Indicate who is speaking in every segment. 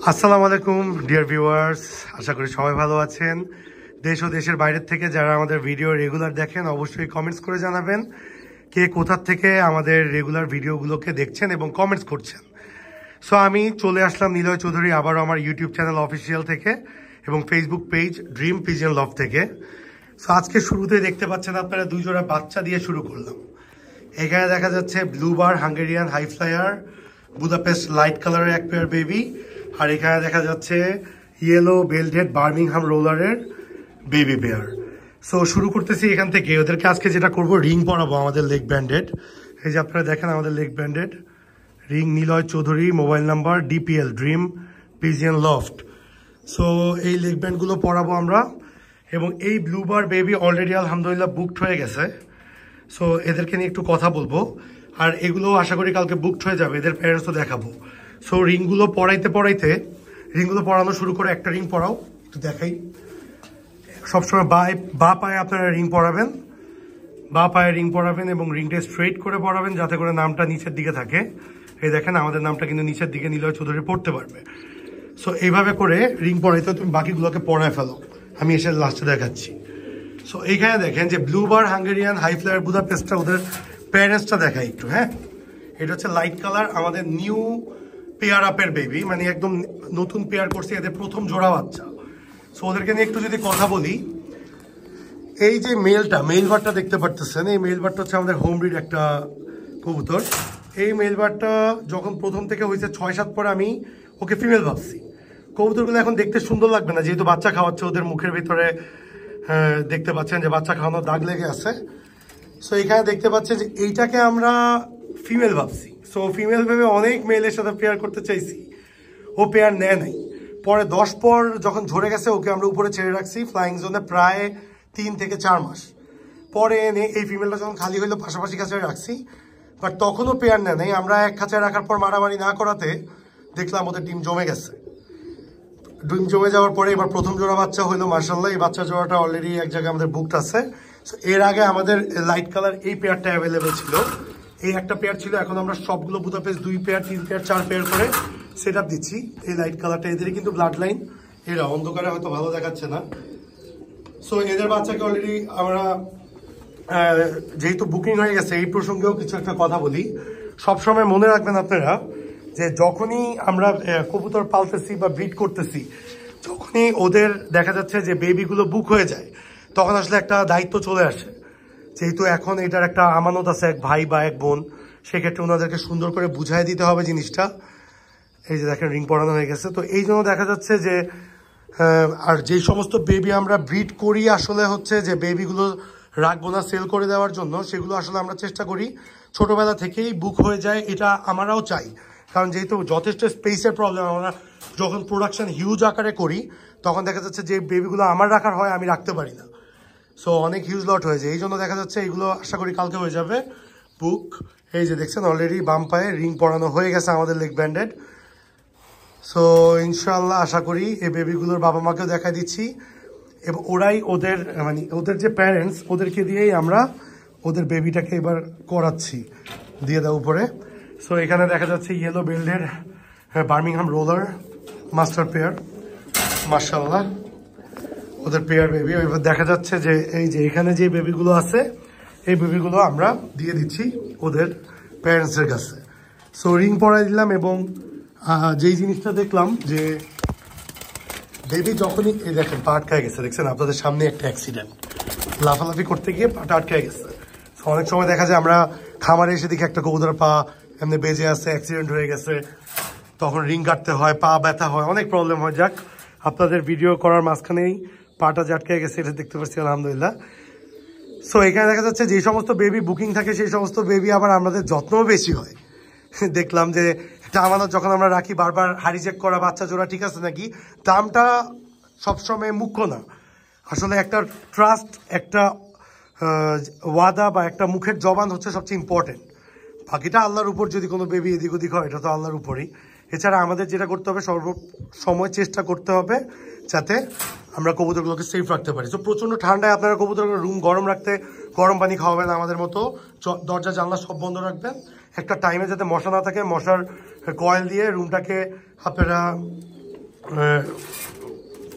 Speaker 1: আসসালামু আলাইকুম dear viewers, আশা করি সবাই ভালো আছেন। দেশ ও দেশের বাইরের থেকে যারা আমাদের ভিডিও রেগুলার দেখেন অবশ্যই কমেন্টস করে জানাবেন কে কোথা থেকে আমাদের রেগুলার ভিডিওগুলোকে দেখছেন এবং কমেন্টস করছেন। সো আমি চলে আসলাম নিলয় চৌধুরী আবারও আমার ইউটিউব চ্যানেল অফিসিয়াল থেকে এবং Facebook page dream pigeon love থেকে। সো আজকে শুরুতে দেখতে পাচ্ছেন আপনারা দুই জোড়া বাচ্চা দিয়ে শুরু করলাম। এখানে দেখা যাচ্ছে blue bar Hungarian high flyer Budapest light কালারের এক পেয়ার বেবি, আর এখানে দেখা যাচ্ছে ইয়েলো বেল্টেড বার্মিংহাম রোলারের বেবি পেয়ার। সো শুরু করতেছি এখান থেকে। ওদেরকে আজকে যেটা করব, রিং পরাবো আমাদের লেগ ব্যান্ডেড। এই যে আপনারা দেখেন আমাদের leg branded ring, Niloy Chowdhury, mobile number DPL dream pigeon loft. So এই লেগ ব্যান্ডগুলো পরাবো আমরা। এবং এই ব্লুবার বেবি অলরেডি আলহামদুলিল্লাহ বুকড হয়ে গেছে। সো এদেরকে নিয়ে একটু কথা বলবো, আর এগুলো আশা করি কালকে বুকড হয়ে যাবে, এদের প্যারেন্টসও দেখাবো। সো রিংগুলো পরাইতে রিংগুলো পরানো শুরু করে। একটা রিং পরাও, একটু দেখাই। সবসময় বা পায়ে আপনারা রিং পরাবেন, বা পায়ে রিং পরাবেন এবং রিংটা স্ট্রেট করে পরাবেন যাতে করে নামটা নিচের দিকে থাকে। এই দেখেন আমাদের নামটা কিন্তু নিচের দিকে নিলয় চৌধুরী পড়তে পারবে। সো এইভাবে করে রিং পরাইতে তুমি বাকিগুলোকে পরায় ফেলো, আমি এসে লাস্টে দেখাচ্ছি। সো এইখানে দেখেন যে ব্লুবার হাঙ্গেরিয়ান হাই ফ্লায়ার বুদাপেস্টটা, ওদের প্যারেন্টসটা দেখাই একটু। হ্যাঁ, এটা হচ্ছে লাইট কালার আমাদের নিউ পেয়ার আপের বেবি, মানে একদম নতুন পেয়ার করছে, এদের প্রথম জোড়া বাচ্চা। সো ওদেরকে নিয়ে একটু যদি কথা বলি, এই যে মেল বারটা দেখতে পারতেছেন, এই মেল বারটা হচ্ছে আমাদের হোম ব্রিড একটা কবুতর। এই মেল বারটা যখন প্রথম থেকে হয়েছে 6-7 পরে আমি ওকে ফিমেল ভাবছি। কবুতরগুলো এখন দেখতে সুন্দর লাগবে না, যেহেতু বাচ্চা খাওয়াচ্ছে, ওদের মুখের ভিতরে দেখতে পাচ্ছেন যে বাচ্চা খাওয়ানোর দাগ লেগে আছে। সো এখানে দেখতে পাচ্ছেন যে এইটাকে আমরা ফিমেল ভাবছি। সো ফিমেল ভেবে অনেক মেলের সাথে পেয়ার করতে চাইছি, ও পেয়ার নেয় নাই। পরে 10 পর যখন ঝরে গেছে ওকে আমরা উপরে ছেড়ে রাখছি ফ্লাইং জোনে প্রায় 3 থেকে 4 মাস। পরে এনে এই ফিমেলটা যখন খালি হইলো পাশাপাশি খাঁচায় রাখছি, বাট তখনও পেয়ার নেয় নাই। আমরা এক খাঁচায় রাখার পর মারামারি না করাতে দেখলাম ওদের ডিম জমে গেছে। ডিম জমে যাওয়ার পরে এবার প্রথম জোড়া বাচ্চা হইলো মার্শাল্লাহ। এই বাচ্চা জোড়াটা অলরেডি এক জায়গায় আমাদের বুকড আছে। সো এর আগে আমাদের লাইট কালার এই পেয়ারটা অ্যাভেলেবেল ছিল, এই একটা পেয়ার ছিল। এখন আমরা সবগুলো বুদাপেস্ট 2 পেয়ার 3 পেয়ার 4 পেয়ার করে সেট আপ দিচ্ছি। এই লাইট কালারটা এদেরই কিন্তু ব্লাড লাইন, এরা অন্ধকারে হয়তো ভালো দেখাচ্ছে না। সো এদের বাচ্চাকে অলরেডি আমরা যেহেতু বুকিং হয়ে গেছে, এই প্রসঙ্গেও কিছু একটা কথা বলি। সবসময় মনে রাখবেন আপনারা যে যখনই আমরা কবুতর পালতেছি বা ব্রিড করতেছি, যখনই ওদের দেখা যাচ্ছে যে বেবিগুলো বুক হয়ে যায়, তখন আসলে একটা দায়িত্ব চলে আসে। যেহেতু এখন এটার একটা আমানত আছে, এক ভাই বা এক বোন, সেক্ষেত্রে ওনাদেরকে সুন্দর করে বুঝাই দিতে হবে জিনিসটা। এই যে দেখেন রিং পরানো হয়ে গেছে। তো এই জন্য দেখা যাচ্ছে যে আর যেই সমস্ত বেবি আমরা ব্রিড করি আসলে হচ্ছে যে বেবিগুলো রাখবো না সেল করে দেওয়ার জন্য, সেগুলো আসলে আমরা চেষ্টা করি ছোটবেলা থেকেই বুক হয়ে যায়। এটা আমরাও চাই, কারণ যেহেতু যথেষ্ট স্পেসের প্রবলেম, আমরা যখন প্রোডাকশন হিউজ আকারে করি তখন দেখা যাচ্ছে যে বেবিগুলো আমার রাখার হয় আমি রাখতে পারি না। সো অনেক হিউজ লট হয়ে যায়, এই জন্য দেখা যাচ্ছে এগুলো আশা করি কালকে হয়ে যাবে বুক। এই যে দেখছেন অলরেডি বাম পায়ে রিং পরানো হয়ে গেছে আমাদের লেগ ব্যান্ডেড। সো ইনশাল্লাহ আশা করি এই বেবিগুলোর বাবা মাকেও দেখা দিচ্ছি, এবং ওরাই ওদের মানে ওদের যে প্যারেন্টস, ওদেরকে দিয়েই আমরা ওদের বেবিটাকে এবার করাচ্ছি। দিয়ে দাও উপরে। সো এখানে দেখা যাচ্ছে ইয়েলো বেল্টের বার্মিংহাম রোলার মাস্টার পেয়ার, মাশাআল্লাহ ওদের পেয়ার বেবি। এবার দেখা যাচ্ছে যে এই যে এখানে যে বেবিগুলো আছে, এই বেবিগুলো আমরা দিয়ে দিচ্ছি ওদের প্যারেন্টসের কাছে। সো রিং পরাই দিলাম, এবং যেই জিনিসটা দেখলাম যে বেবি যখনই এই দেখেন পা আটকায় গেছে, দেখছেন আপনাদের সামনে একটা অ্যাক্সিডেন্ট, লাফালাফি করতে গিয়ে পাটা আটকায় গেছে। সো অনেক সময় দেখা যায় আমরা খামারে এসে দেখি একটা কবুতর পা এমনি বেজে আছে, অ্যাক্সিডেন্ট হয়ে গেছে, তখন রিং কাটতে হয়, পা ব্যথা হয়, অনেক প্রবলেম হয়। যাক, আপনাদের ভিডিও করার মাঝখানেই পাটা যে আটকে গেছে এটা দেখতে পাচ্ছি আলহামদুলিল্লাহ। সো এখানে দেখা যাচ্ছে যে সমস্ত বেবি বুকিং থাকে সেই সমস্ত বেবি আবার আমাদের যত্নও বেশি হয়। দেখলাম যে একটা আমানত যখন আমরা রাখি, বারবার হাড়ি চেক করা বাচ্চা জোড়া ঠিক আছে নাকি, দামটা সবসময় মুখ্য না। আসলে একটা ট্রাস্ট, একটা ওয়াদা বা একটা মুখের জবান হচ্ছে সবচেয়ে ইম্পর্টেন্ট। বাকিটা আল্লাহর উপর, যদি কোনো বেবি এদিক ওদিক হয় এটা তো আল্লাহর উপরই। এছাড়া আমাদের যেটা করতে হবে, সময় চেষ্টা করতে হবে যাতে আমরা কবুতরগুলোকে সেফ রাখতে পারি। তো প্রচণ্ড ঠান্ডায় আপনারা কবুতরগুলো রুম গরম রাখতে গরম পানি খাওয়াবেন, আমাদের মতো দরজা জানলা সব বন্ধ রাখবেন, একটা টাইমে যাতে মশা না থাকে, মশার কয়েল দিয়ে রুমটাকে আপনারা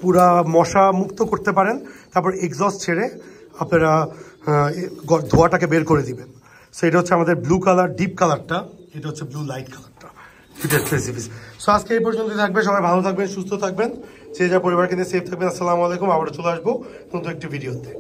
Speaker 1: পুরা মশা মুক্ত করতে পারেন। তারপর এক্সস্ট ছেড়ে আপনারা ধোঁয়াটাকে বের করে দিবেন। সো এটা হচ্ছে আমাদের ব্লু কালার, ডিপ কালারটা, এটা হচ্ছে ব্লু লাইট কালারটা, এটার রেসিপিস। সো আজকে এই পর্যন্তই থাকবে, সবাই ভালো থাকবেন, সুস্থ থাকবেন, যে যা পরিবারকে নিয়ে সেফ থাকবেন। আসসালামু আলাইকুম, আবার চলে আসবো নতুন একটি ভিডিওতে।